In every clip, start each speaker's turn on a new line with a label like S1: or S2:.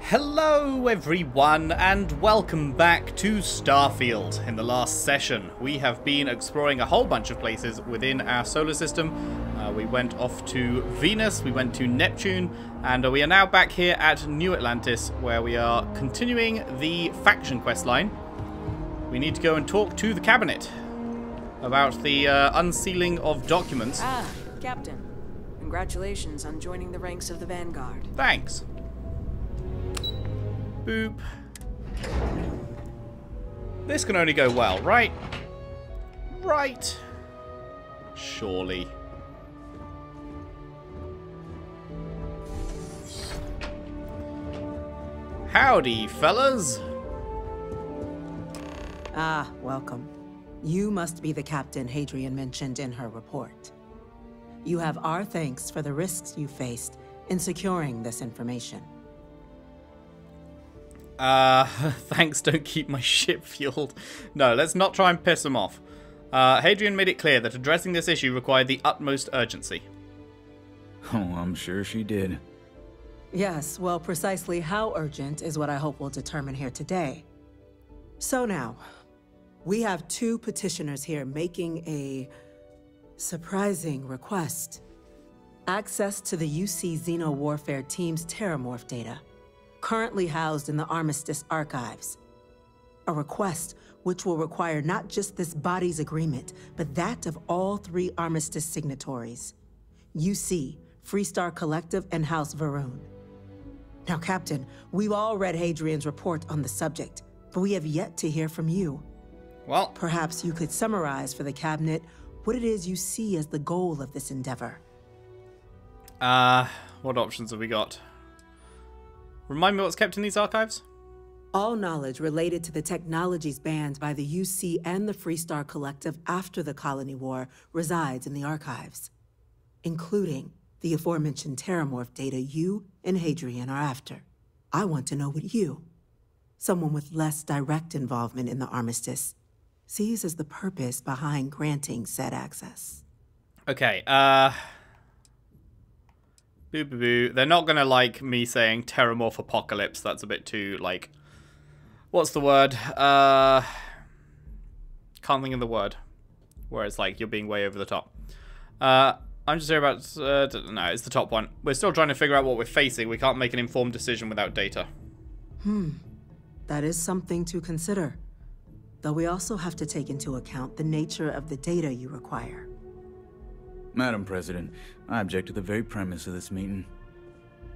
S1: Hello everyone and welcome back to Starfield. In the last session we have been exploring a whole bunch of places within our solar system. We went off to Venus, we went to Neptune, and we are now back here at New Atlantis where we are continuing the faction quest line. We need to go and talk to the cabinet about the unsealing of documents.
S2: Ah, Captain. Congratulations on joining the ranks of the Vanguard.
S1: Thanks. Boop. This can only go well, right? Right. Surely. Howdy, fellas.
S3: Ah, welcome. You must be the captain Hadrian mentioned in her report. You have our thanks for the risks you faced in securing this information.
S1: Thanks don't keep my ship fueled. No, let's not try and piss him off. Hadrian made it clear that addressing this issue required the utmost urgency.
S4: Oh, I'm sure she did.
S3: Yes, well, precisely how urgent is what I hope we'll determine here today. So now, we have two petitioners here making a surprising request. Access to the UC Xeno Warfare Team's Terramorph data, currently housed in the Armistice archives. A request which will require not just this body's agreement, but that of all three Armistice signatories. UC, Freestar Collective, and House Va'ruun. Now, Captain, we've all read Hadrian's report on the subject, but we have yet to hear from you.
S1: Well,
S3: perhaps you could summarize for the Cabinet what it is you see as the goal of this endeavor.
S1: What options have we got? Remind me what's kept in these archives?
S3: All knowledge related to the technologies banned by the UC and the Freestar Collective after the Colony War resides in the archives, including the aforementioned Terramorph data you and Hadrian are after. I want to know what you, someone with less direct involvement in the Armistice, sees as the purpose behind granting said access.
S1: Okay, boo boo boo. They're not gonna like me saying Terramorph Apocalypse. That's a bit too, like, what's the word? Can't think of the word. Where it's like you're being way over the top. I'm just here about, no, it's the top one. We're still trying to figure out what we're facing. We can't make an informed decision without data.
S3: That is something to consider. Though we also have to take into account the nature of the data you require.
S4: Madam President, I object to the very premise of this meeting.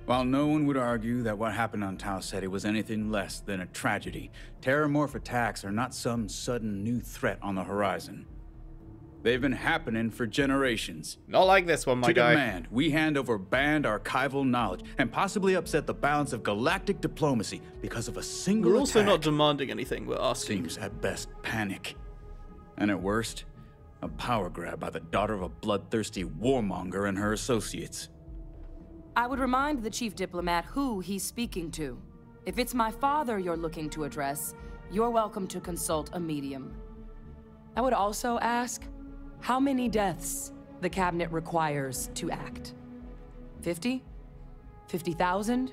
S4: While no one would argue that what happened on Tau Ceti was anything less than a tragedy, Terramorph attacks are not some sudden new threat on the horizon. They've been happening for generations.
S1: Not like this one, my guy.
S4: To demand, we hand over banned archival knowledge and possibly upset the balance of galactic diplomacy because of a single
S1: We're also
S4: attack.
S1: not demanding anything, we're asking.
S4: Seems at best panic. And at worst, a power grab by the daughter of a bloodthirsty warmonger and her associates.
S5: I would remind the chief diplomat who he's speaking to. If it's my father you're looking to address, you're welcome to consult a medium. I would also ask how many deaths the Cabinet requires to act. 50? 50,000?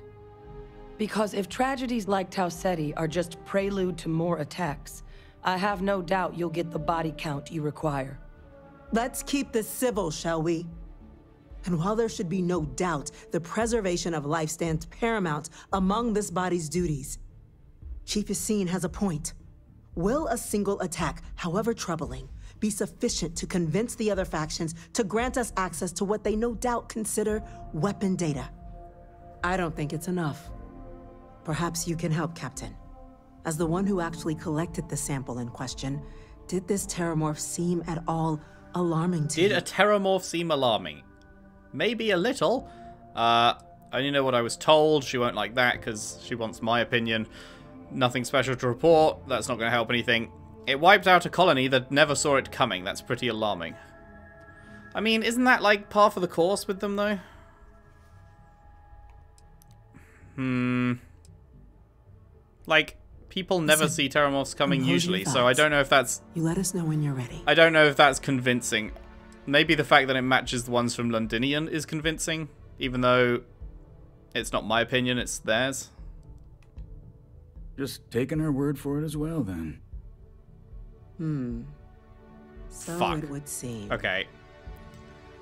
S5: Because if tragedies like Tau Ceti are just prelude to more attacks, I have no doubt you'll get the body count you require.
S3: Let's keep this civil, shall we? And while there should be no doubt the preservation of life stands paramount among this body's duties, Chief Yassine has a point. Will a single attack, however troubling, be sufficient to convince the other factions to grant us access to what they no doubt consider weapon data? I don't think it's enough. Perhaps you can help, Captain. As the one who actually collected the sample in question, did this Terramorph seem at all alarming to you?
S1: Did a Terramorph seem alarming? Maybe a little. I only know what I was told. She won't like that because she wants my opinion. Nothing special to report. That's not going to help anything. It wiped out a colony that never saw it coming. That's pretty alarming. I mean, isn't that like par for the course with them, though? Like, people never see Terramorphs coming usually, so I don't know if that's...
S3: You let us know when you're ready.
S1: I don't know if that's convincing. Maybe the fact that it matches the ones from Londinium is convincing, even though it's not my opinion, it's theirs.
S4: Just taking her word for it as well, then.
S3: So
S1: Fuck.
S3: it would seem.
S1: Okay.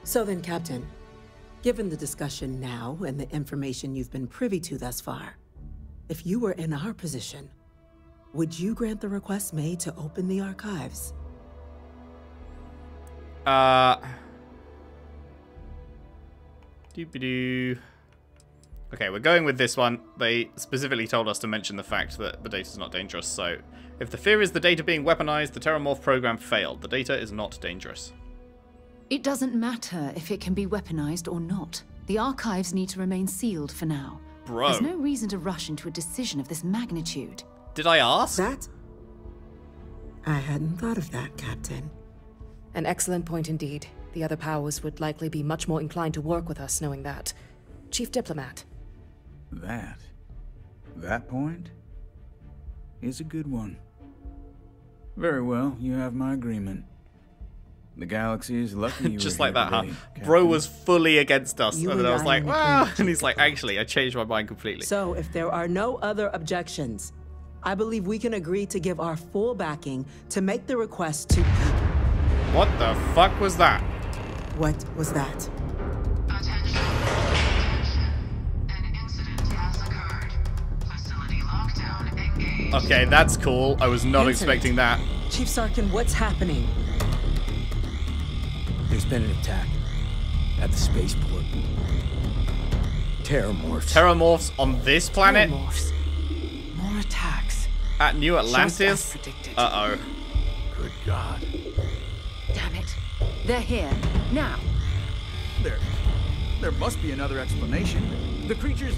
S3: So then, Captain, given the discussion now and the information you've been privy to thus far, if you were in our position, would you grant the request made to open the archives?
S1: Doop-a-doo. Okay, we're going with this one. They specifically told us to mention the fact that the data's not dangerous, so if the fear is the data being weaponized, the Terramorph program failed. The data is not dangerous.
S6: It doesn't matter if it can be weaponized or not. The archives need to remain sealed for now.
S1: Bro.
S6: There's no reason to rush into a decision of this magnitude.
S1: Did I ask?
S3: That? I hadn't thought of that, Captain.
S7: An excellent point indeed. The other powers would likely be much more inclined to work with us knowing that. Chief Diplomat.
S4: That point is a good one. Very well, you have my agreement. The galaxy is lucky you
S1: Just
S4: were
S1: like
S4: here
S1: that, huh?
S4: today,
S1: Bro
S4: Captain.
S1: was fully against us.
S3: You
S1: And then I
S3: and
S1: was
S3: I
S1: like,
S3: in
S1: ah.
S3: agreement.
S1: And he's like, actually, I changed my mind completely.
S3: So if there are no other objections, I believe we can agree to give our full backing to make the request to...
S1: What the fuck was that?
S3: What was that?
S8: Attention. Attention. An incident has occurred. Facility lockdown engaged.
S1: Okay, that's cool. I was not
S3: Incident.
S1: expecting that.
S3: Chief Sarkin, what's happening?
S9: There's been an attack at the spaceport. Terramorphs.
S1: Terramorphs on this planet?
S7: Terramorphs. More attacks.
S1: At New
S7: Just as
S1: Atlantis?
S7: predicted.
S1: Uh-oh.
S9: Good God.
S6: Damn it. They're here. Now.
S4: There must be another explanation. The creatures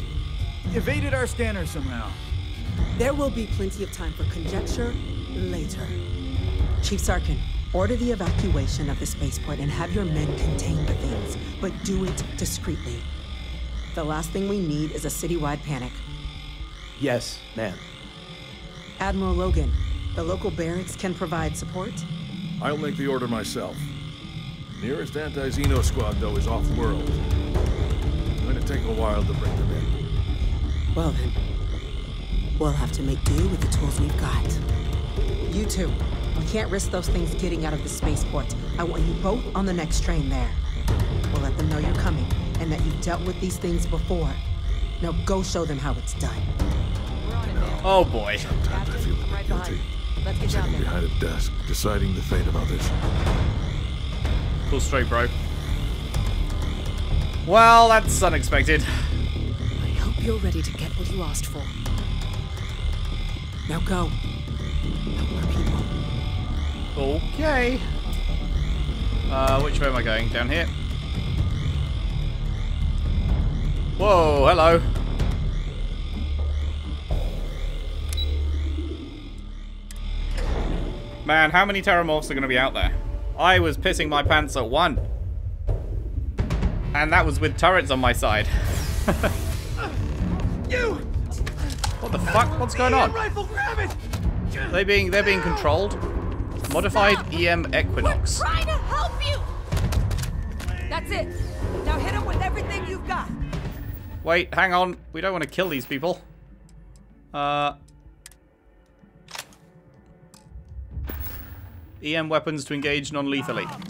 S4: evaded our scanner somehow.
S3: There will be plenty of time for conjecture later. Chief Sarkin, order the evacuation of the spaceport and have your men contain the things, but do it discreetly. The last thing we need is a citywide panic.
S9: Yes, ma'am.
S3: Admiral Logan, the local barracks can provide support?
S10: I'll make the order myself. Nearest anti-Xeno squad, though, is off-world. It's going to take a while to bring them in.
S3: Well then, we'll have to make do with the tools we've got. You two, we can't risk those things getting out of the spaceport. I want you both on the next train there. We'll let them know you're coming and that you've dealt with these things before. Now go show them how it's done.
S1: Oh boy.
S10: Sometimes I feel a bit guilty.
S6: Let's get down
S10: Sitting
S6: there.
S10: behind a desk, deciding the fate of others.
S1: Pull straight, bro. Well, that's unexpected.
S7: I hope you're ready to get what you asked for.
S3: Now go. Help our people.
S1: Okay. Which way am I going? Down here? Whoa, hello. Man, how many Terramorphs are going to be out there? I was pissing my pants at one. And that was with turrets on my side. What the fuck? What's going on? They're being controlled. Modified EM Equinox.
S5: Trying to help you! That's it. Now hit him with everything you've got.
S1: Wait, hang on. We don't want to kill these people. EM weapons to engage non-lethally.
S5: Got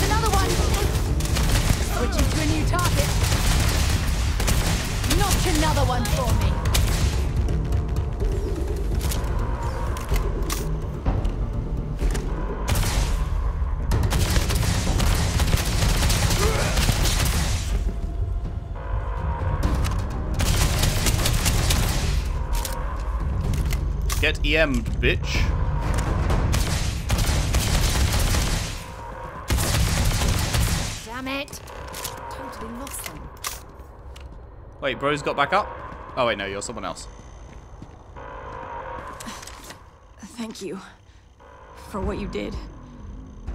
S5: another one. Switching to a new target. Notch another one for me.
S1: Get EM'd, bitch.
S5: Damn it. Totally lost them.
S1: Wait, bro's got back up? Oh wait, no, you're someone else.
S11: Thank you for what you did.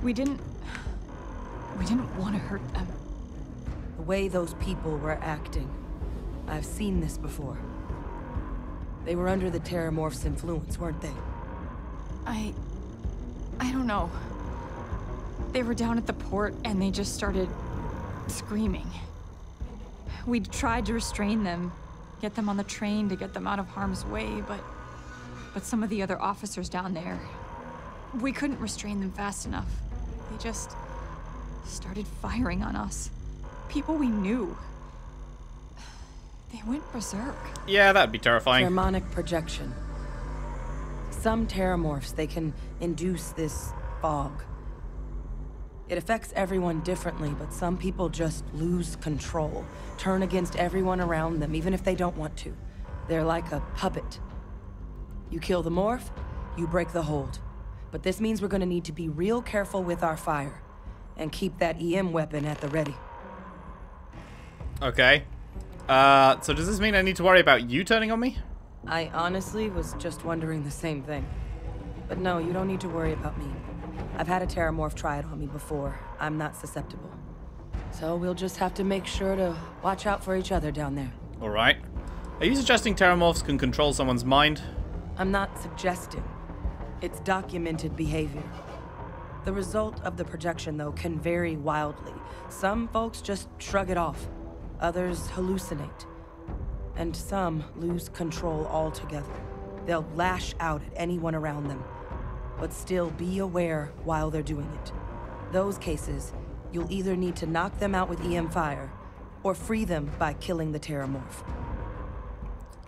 S11: We didn't want to hurt them.
S2: The way those people were acting. I've seen this before. They were under the Terramorph's influence, weren't they?
S11: I don't know. They were down at the port and they just started screaming. We'd tried to restrain them, get them on the train to get them out of harm's way, but some of the other officers down there, we couldn't restrain them fast enough. They just started firing on us. People we knew. They went berserk.
S1: Yeah, that'd be terrifying.
S2: Harmonic projection. Some terramorphs, they can induce this fog. It affects everyone differently, but some people just lose control, turn against everyone around them, even if they don't want to. They're like a puppet. You kill the morph, you break the hold. But this means we're gonna need to be real careful with our fire, and keep that EM weapon at the ready.
S1: Okay. So does this mean I need to worry about you turning on me?
S2: I honestly was just wondering the same thing. But no, you don't need to worry about me. I've had a terramorph try it on me before. I'm not susceptible. So we'll just have to make sure to watch out for each other down there.
S1: Alright. Are you suggesting terramorphs can control someone's mind?
S2: I'm not suggesting. It's documented behavior. The result of the projection, though, can vary wildly. Some folks just shrug it off. Others hallucinate. And some lose control altogether. They'll lash out at anyone around them. But still be aware while they're doing it. Those cases, you'll either need to knock them out with EM fire, or free them by killing the terramorph.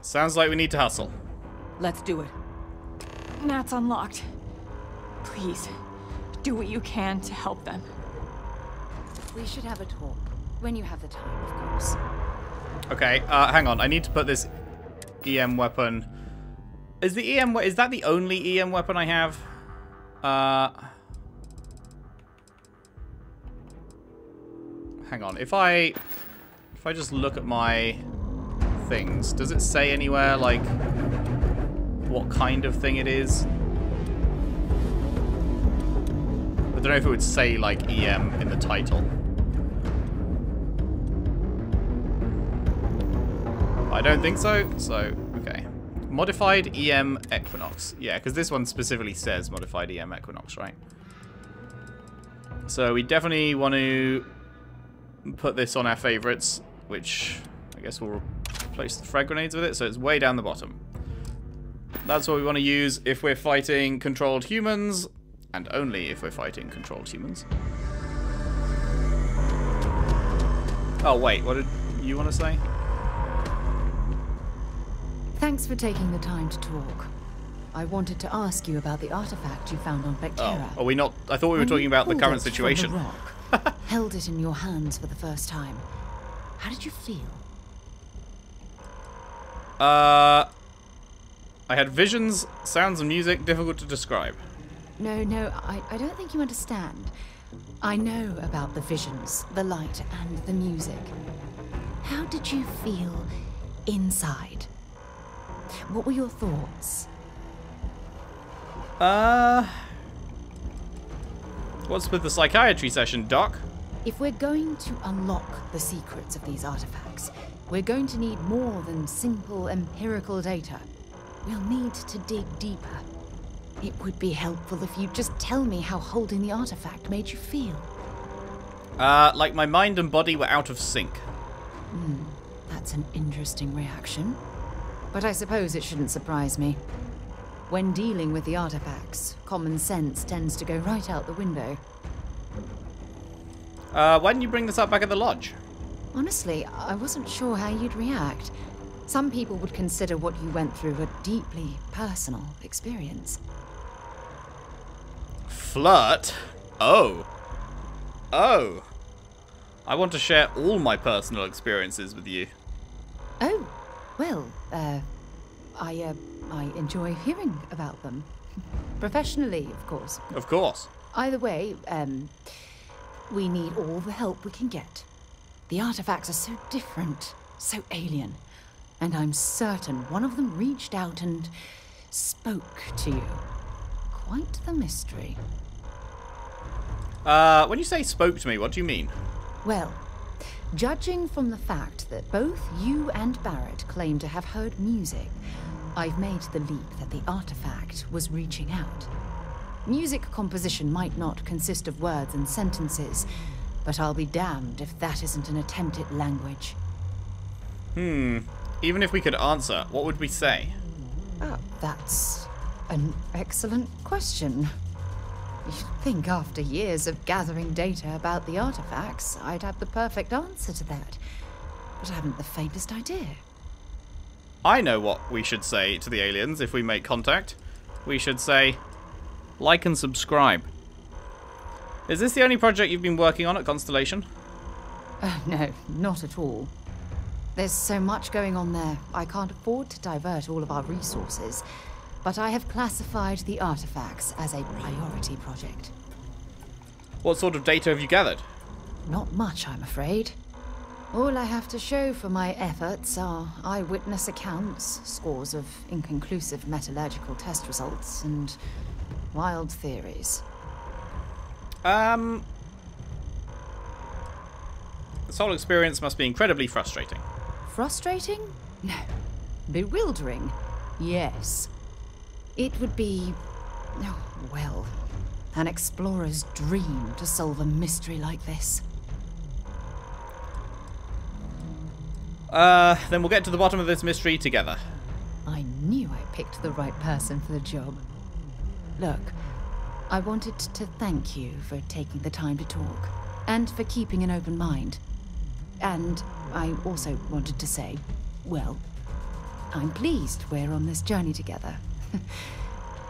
S1: Sounds like we need to hustle.
S2: Let's do it.
S11: Nat's unlocked. Please, do what you can to help them.
S6: We should have a talk. When you have the time, of course.
S1: Okay, hang on. I need to put this EM weapon... Is that the only EM weapon I have? Hang on. If I just look at my things, does it say anywhere, like, what kind of thing it is? I don't know if it would say, like, EM in the title. I don't think so, okay. Modified EM Equinox. Yeah, because this one specifically says Modified EM Equinox, right? So we definitely want to put this on our favorites, which I guess we'll replace the frag grenades with it, so it's way down the bottom. That's what we want to use if we're fighting controlled humans, and only if we're fighting controlled humans. Oh wait, what did you want to say?
S6: Thanks for taking the time to talk. I wanted to ask you about the artifact you found on Vectera.
S1: Oh, are we not? I thought we were talking about the current situation.
S6: From the rock, held it in your hands for the first time. How did you feel?
S1: I had visions, sounds and music, difficult to describe.
S6: No, I don't think you understand. I know about the visions, the light, and the music. How did you feel inside? What were your thoughts?
S1: What's with the psychiatry session, Doc?
S6: If we're going to unlock the secrets of these artifacts, we're going to need more than simple empirical data. We'll need to dig deeper. It would be helpful if you'd just tell me how holding the artifact made you feel.
S1: Like my mind and body were out of sync.
S6: That's an interesting reaction. But I suppose it shouldn't surprise me. When dealing with the artifacts, common sense tends to go right out the window.
S1: Why didn't you bring this up back at the lodge?
S6: Honestly, I wasn't sure how you'd react. Some people would consider what you went through a deeply personal experience.
S1: Flirt? Oh. I want to share all my personal experiences with you.
S6: Oh, well, I enjoy hearing about them. Professionally, of course.
S1: Of course.
S6: Either way, we need all the help we can get. The artifacts are so different, so alien. And I'm certain one of them reached out and spoke to you. Quite the mystery.
S1: When you say spoke to me, what do you mean?
S6: Well, judging from the fact that both you and Barrett claim to have heard music, I've made the leap that the artifact was reaching out. Music composition might not consist of words and sentences, but I'll be damned if that isn't an attempt at language.
S1: Even if we could answer, what would we say?
S6: Oh, that's an excellent question. You'd think after years of gathering data about the artifacts, I'd have the perfect answer to that. But I haven't the faintest idea.
S1: I know what we should say to the aliens if we make contact. We should say, like and subscribe. Is this the only project you've been working on at Constellation?
S6: No, not at all. There's so much going on there, I can't afford to divert all of our resources. But I have classified the artifacts as a priority project.
S1: What sort of data have you gathered?
S6: Not much, I'm afraid. All I have to show for my efforts are eyewitness accounts, scores of inconclusive metallurgical test results, and wild theories.
S1: This whole experience must be incredibly frustrating.
S6: Frustrating? No. Bewildering? Yes. It would be, oh, well, an explorer's dream to solve a mystery like this.
S1: Then we'll get to the bottom of this mystery together.
S6: I knew I picked the right person for the job. Look, I wanted to thank you for taking the time to talk, and for keeping an open mind. And I also wanted to say, well, I'm pleased we're on this journey together.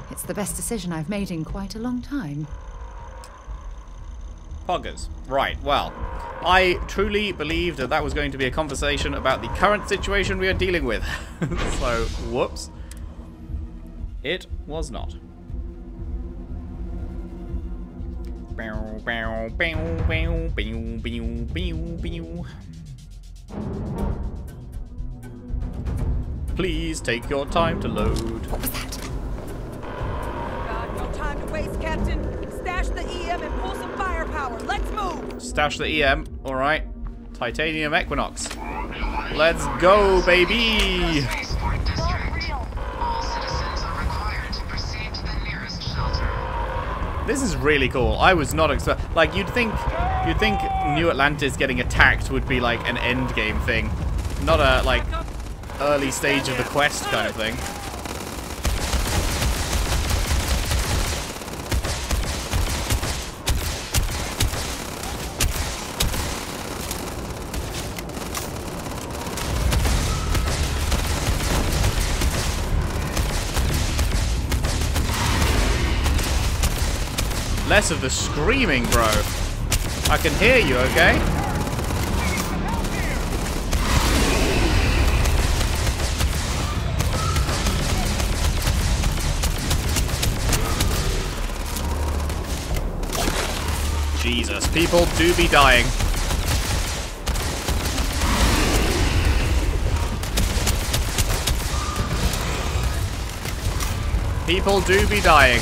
S6: It's the best decision I've made in quite a long time.
S1: Poggers. Right, well, I truly believed that was going to be a conversation about the current situation we are dealing with. So, whoops. It was not. Please take your time to load.
S6: What was that?
S2: God, no time to waste, Captain. Stash the EM and pull some firepower. Let's move.
S1: Stash the EM. All right. Titanium Equinox. Let's go, baby.
S8: Spaceport District. All citizens are required to proceed to the nearest shelter.
S1: This is really cool. I was not expecting. Like you'd think New Atlantis getting attacked would be like an end game thing, not a like early stage of the quest kind of thing. Less of the screaming, bro. I can hear you, okay? Jesus, people do be dying. People do be dying.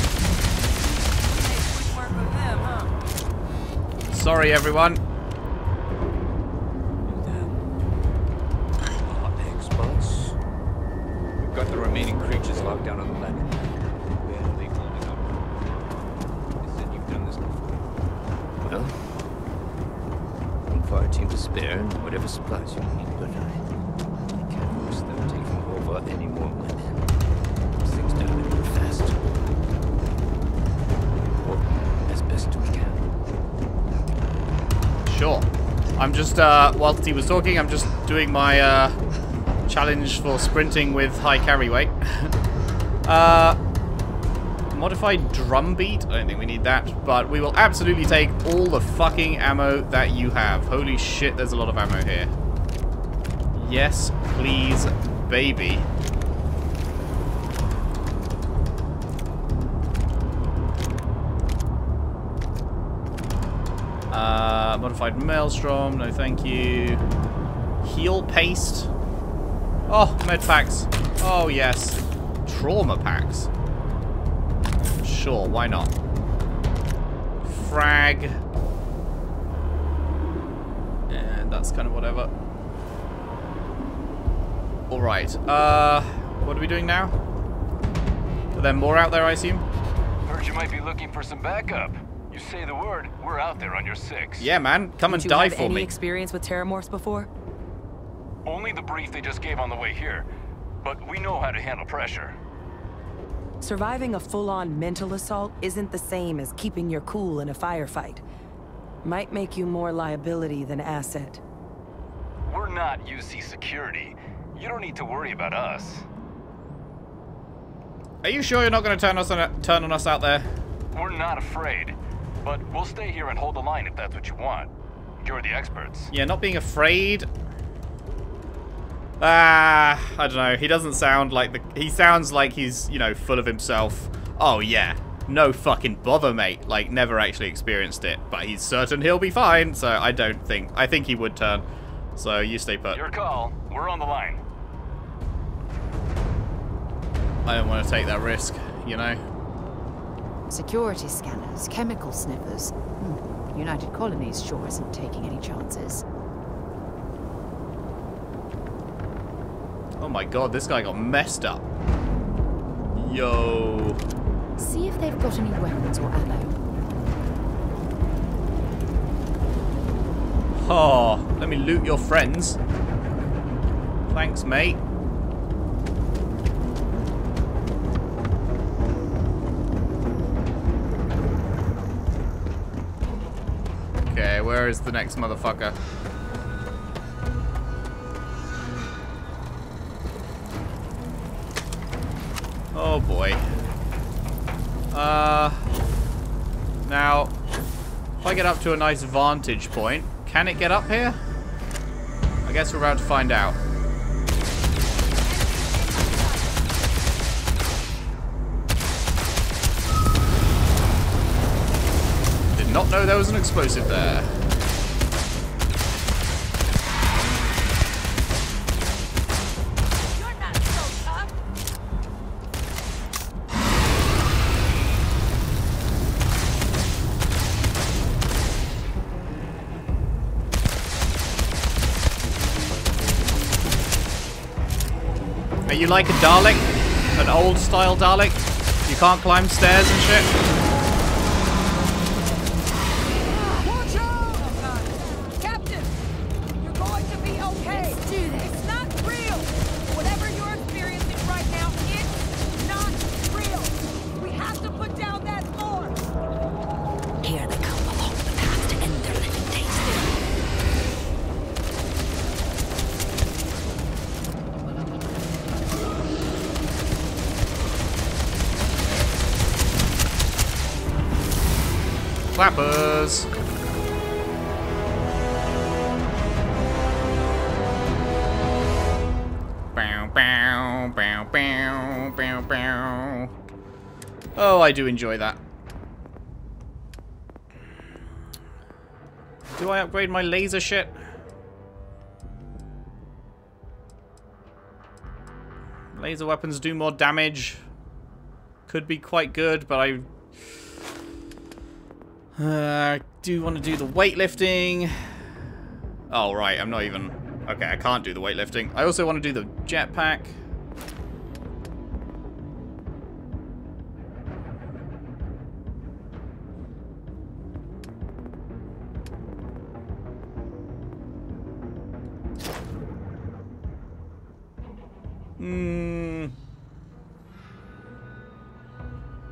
S1: Sorry, everyone.
S9: Experts. We've got the remaining creatures locked down on the planet. Barely holding up. They said you've done this before. Well, I'm far too to spare and whatever supplies you need, but I can't risk them taking over any more of my men. These things die real fast. Or as best we can.
S1: Sure. I'm just, whilst he was talking, I'm just doing my, challenge for sprinting with high carry weight. Modified drum beat? I don't think we need that, but we will absolutely take all the fucking ammo that you have. Holy shit, there's a lot of ammo here. Yes, please, baby. Modified Maelstrom, no thank you. Heal Paste. Oh, med packs. Oh, yes. Trauma packs. Sure, why not? Frag. And that's kind of whatever. Alright, what are we doing now? Are there more out there, I assume?
S12: Heard you might be looking for some backup. You say the word, we're out there on your 6.
S1: Yeah, man. Come and die for me.
S2: Did you have any experience with terramorphs before?
S12: Only the brief they just gave on the way here. But we know how to handle pressure.
S2: Surviving a full-on mental assault isn't the same as keeping your cool in a firefight. Might make you more liability than asset.
S12: We're not UC security. You don't need to worry about us.
S1: Are you sure you're not going to turn on us out there?
S12: We're not afraid. But we'll stay here and hold the line if that's what you want. You're the experts.
S1: Yeah, not being afraid. I don't know. He doesn't sound like he sounds like he's, you know, full of himself. Oh, yeah. No fucking bother, mate. Like, never actually experienced it. But he's certain he'll be fine, so I think he would turn. So, you stay put.
S12: Your call. We're on the line.
S1: I don't want to take that risk, you know?
S6: Security scanners, chemical sniffers. United Colonies sure isn't taking any chances.
S1: Oh my god, this guy got messed up. Yo.
S6: See if they've got any weapons or ammo.
S1: Oh, let me loot your friends. Thanks, mate. Okay, where is the next motherfucker? Oh boy. Now, if I get up to a nice vantage point, can it get up here? I guess we're about to find out. Did not know there was an explosive there. Are you like a Dalek? An old style Dalek? You can't climb stairs and shit?
S13: Watch out! Captain! You're going to be okay! Let's do this! It's not real! Whatever you're experiencing right now, it's not real! We have to put down that floor!
S2: Here they come along the path to end their living days.
S1: Clappers. Bow, bow, bow, bow, bow, bow. Oh, I do enjoy that. Do I upgrade my laser shit? Laser weapons do more damage. Could be quite good, but I do want to do the weightlifting. Oh, right, I'm not even... Okay, I can't do the weightlifting. I also want to do the jetpack.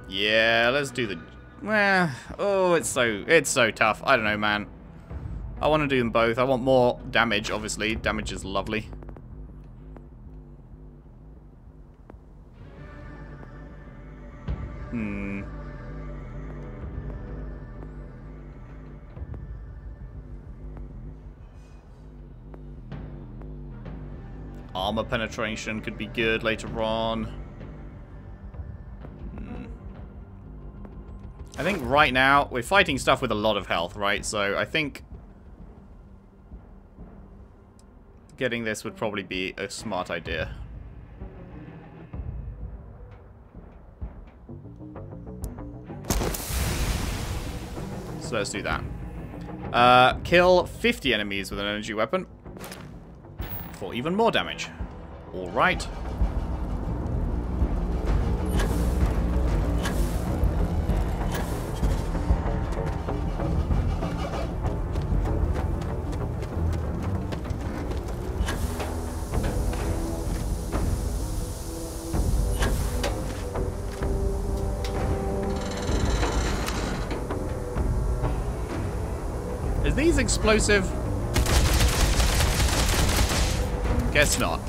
S1: Yeah, let's do the... Well, oh, it's so tough. I don't know, man. I want to do them both. I want more damage, obviously. Damage is lovely. Armor penetration could be good later on. I think right now, we're fighting stuff with a lot of health, right? So I think getting this would probably be a smart idea. So let's do that. Kill 50 enemies with an energy weapon for even more damage. All right. these explosive? Guess not.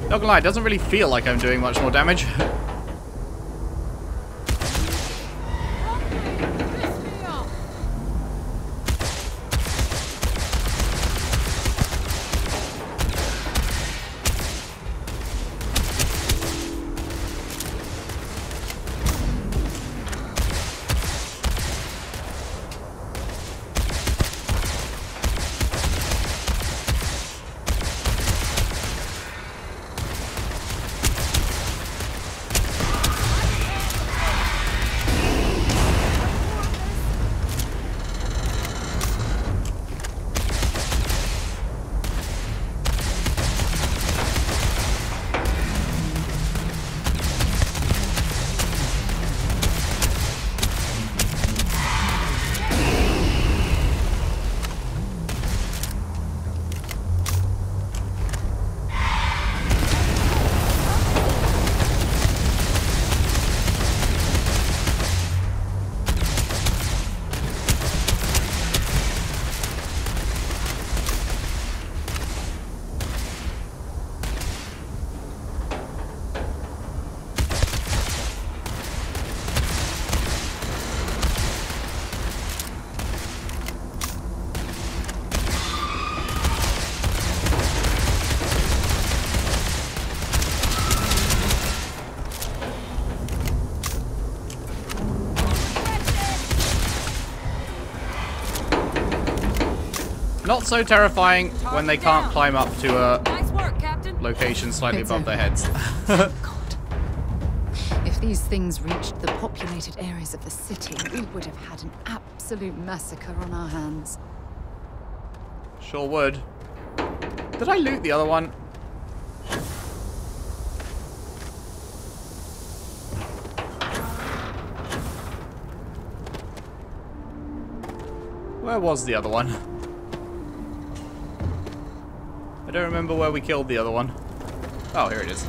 S1: Not gonna lie, it doesn't really feel like I'm doing much more damage. Not so terrifying when they can't climb up to a location slightly above their heads.
S6: God. If these things reached the populated areas of the city, we would have had an absolute massacre on our hands.
S1: Sure would. Did I loot the other one? Where was the other one? I don't remember where we killed the other one. Oh, here it is.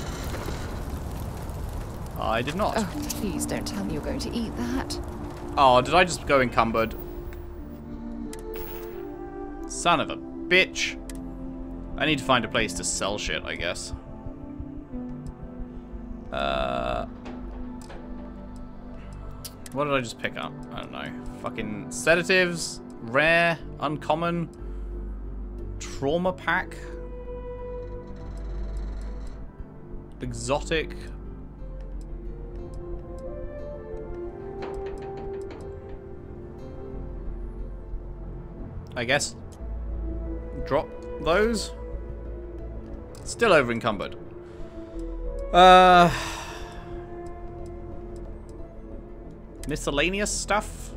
S1: I did not.
S6: Oh, please don't tell me you're going to eat that.
S1: Oh, did I just go encumbered? Son of a bitch. I need to find a place to sell shit, I guess. What did I just pick up? I don't know. Fucking sedatives, rare, uncommon, trauma pack, exotic. I guess drop those. Still over encumbered. Miscellaneous stuff.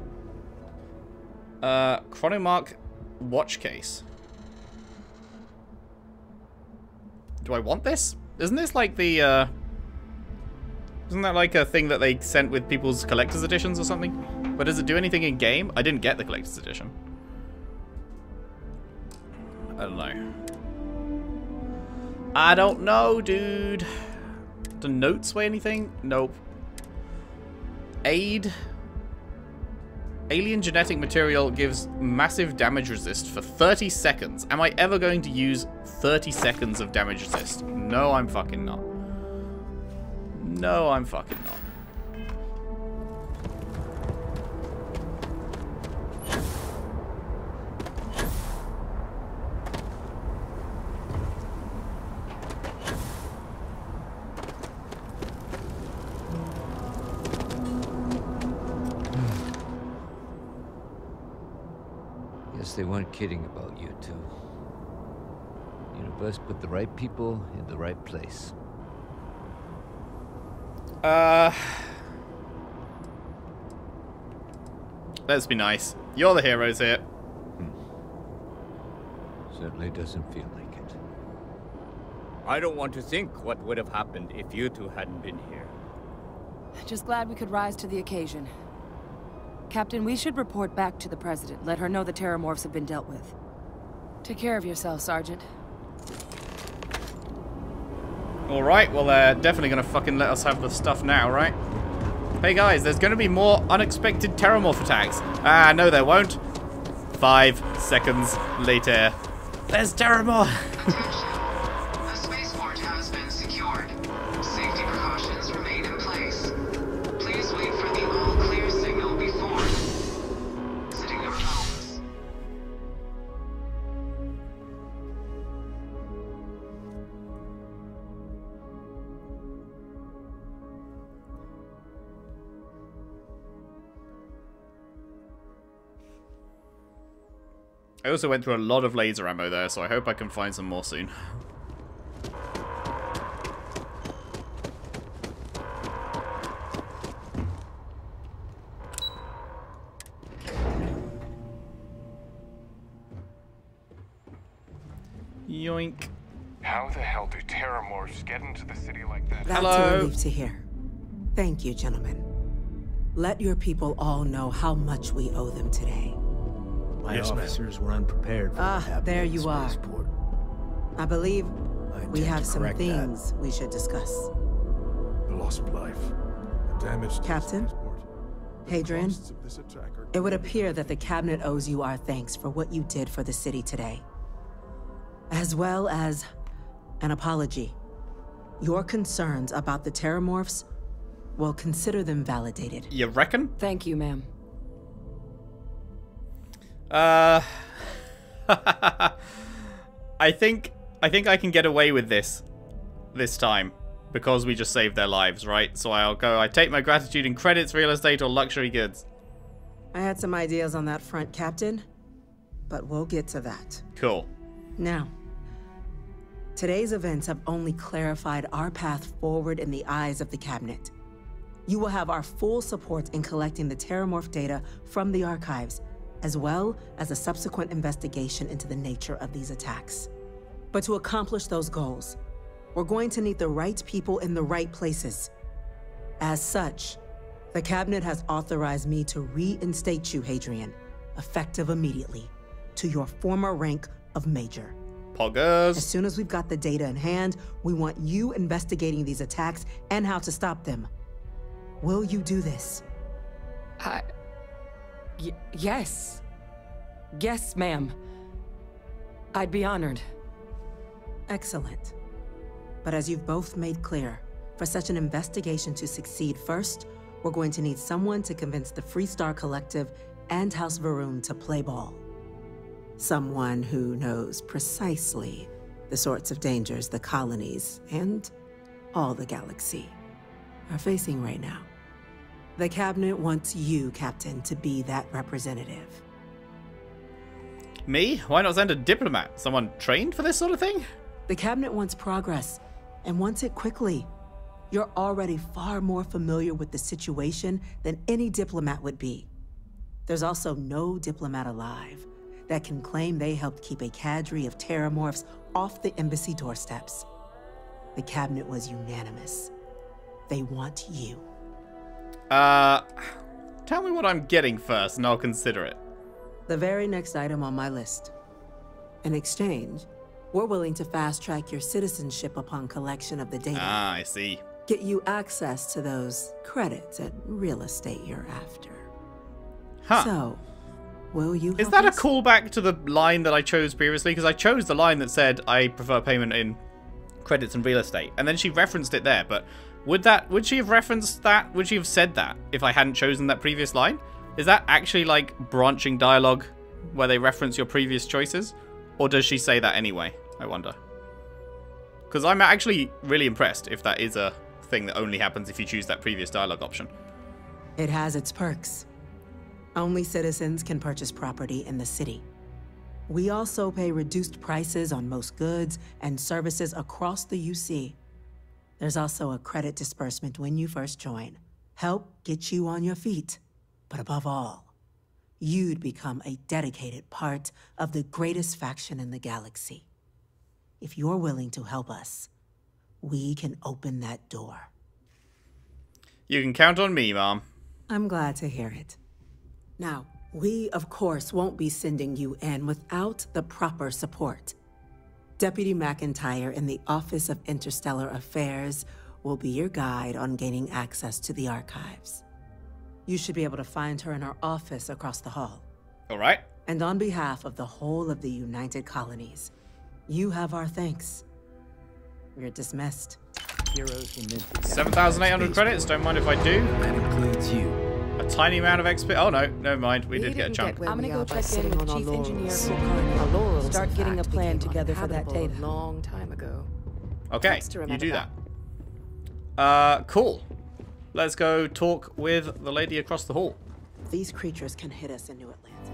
S1: Chronomark watch case. Do I want this? Isn't this like the isn't that like a thing that they sent with people's collector's editions or something? But does it do anything in game? I didn't get the collector's edition. I don't know. I don't know, dude. Do notes weigh anything? Nope. Aid. Alien genetic material gives massive damage resist for 30 seconds. Am I ever going to use 30 seconds of damage resist? No, I'm fucking not. No, I'm fucking not.
S9: They weren't kidding about you two. Universe put the right people in the right place.
S1: Let's be nice. You're the heroes here.
S9: Certainly doesn't feel like it.
S14: I don't want to think what would have happened if you two hadn't been here.
S5: Just glad we could rise to the occasion. Captain, we should report back to the President. Let her know the Terramorphs have been dealt with. Take care of yourself, Sergeant.
S1: Alright, well they're definitely gonna fucking let us have the stuff now, right? Hey guys, there's gonna be more unexpected Terramorph attacks. Ah, no there won't. 5 seconds later. There's Terramorph!
S8: The spaceport has been secured. Safety precautions remain in place. Please wait for the all-clear signal before exiting your homes.
S1: I also went through a lot of laser ammo there, so I hope I can find some more soon. Yoink.
S15: How the hell do Terramorphs get into the city like that?
S3: That's a relief to hear. Thank you, gentlemen. Let your people all know how much we owe them today.
S16: My officers were unprepared for what happened
S3: there
S16: in
S3: you are.
S16: spaceport.
S3: I believe we have some
S16: correct that.
S3: things we should discuss.
S10: The loss of life, the damage to
S3: Captain?
S10: the spaceport, the
S3: Hadrian,
S10: costs of this attack are
S3: it would appear that the Cabinet owes you our thanks for what you did for the city today. As well as an apology. Your concerns about the Terramorphs, well, consider them validated.
S1: You reckon?
S2: Thank you, ma'am.
S1: I think I can get away with this time because we just saved their lives, right? So I take my gratitude in credits, real estate, or luxury goods.
S3: I had some ideas on that front, Captain, but we'll get to that.
S1: Cool.
S3: Now, today's events have only clarified our path forward in the eyes of the Cabinet. You will have our full support in collecting the Terramorph data from the archives, as well as a subsequent investigation into the nature of these attacks. But to accomplish those goals, we're going to need the right people in the right places. As such, the Cabinet has authorized me to reinstate you, Hadrian, effective immediately, to your former rank of Major.
S1: Poggers.
S3: As soon as we've got the data in hand, we want you investigating these attacks and how to stop them. Will you do this?
S2: Yes. Yes, ma'am. I'd be honored.
S3: Excellent. But as you've both made clear, for such an investigation to succeed, first, we're going to need someone to convince the Freestar Collective and House Va'ruun to play ball. Someone who knows precisely the sorts of dangers the colonies and all the galaxy are facing right now. The Cabinet wants you, Captain, to be that representative.
S1: Me? Why not send a diplomat? Someone trained for this sort of thing?
S3: The Cabinet wants progress, and wants it quickly. You're already far more familiar with the situation than any diplomat would be. There's also no diplomat alive that can claim they helped keep a cadre of Terramorphs off the embassy doorsteps. The Cabinet was unanimous. They want you.
S1: Tell me what I'm getting first, and I'll consider it.
S3: The very next item on my list. In exchange, we're willing to fast-track your citizenship upon collection of the data.
S1: Ah, I see.
S3: Get you access to those credits at real estate you're after.
S1: Huh.
S3: So, will you
S1: Is
S3: help
S1: that a
S3: us?
S1: callback to the line that I chose previously? Because I chose the line that said, I prefer payment in credits and real estate. And then she referenced it there, but would she have referenced that? Would she have said that if I hadn't chosen that previous line? Is that actually like branching dialogue where they reference your previous choices? Or does she say that anyway? I wonder. Because I'm actually really impressed if that is a thing that only happens if you choose that previous dialogue option.
S3: It has its perks. Only citizens can purchase property in the city. We also pay reduced prices on most goods and services across the UC. There's also a credit disbursement when you first join. Help get you on your feet. But above all, you'd become a dedicated part of the greatest faction in the galaxy. If you're willing to help us, we can open that door.
S1: You can count on me, Mom.
S3: I'm glad to hear it. Now, we, of course, won't be sending you in without the proper support. Deputy McIntyre in the Office of Interstellar Affairs will be your guide on gaining access to the archives. You should be able to find her in her office across the hall.
S1: All right.
S3: And on behalf of the whole of the United Colonies, you have our thanks. You're dismissed.
S16: Heroes were meant to
S1: 7,800 credits, don't mind if I do.
S16: That includes you.
S1: A tiny amount of XP. Oh no, never mind. We did get a chunk.
S2: I'm gonna go check in with Chief Engineer Kulkarni. Start getting a plan together for that data.
S7: A long time ago.
S1: Okay, you do that. Cool. Let's go talk with the lady across the hall.
S3: These creatures can hit us in New Atlantis.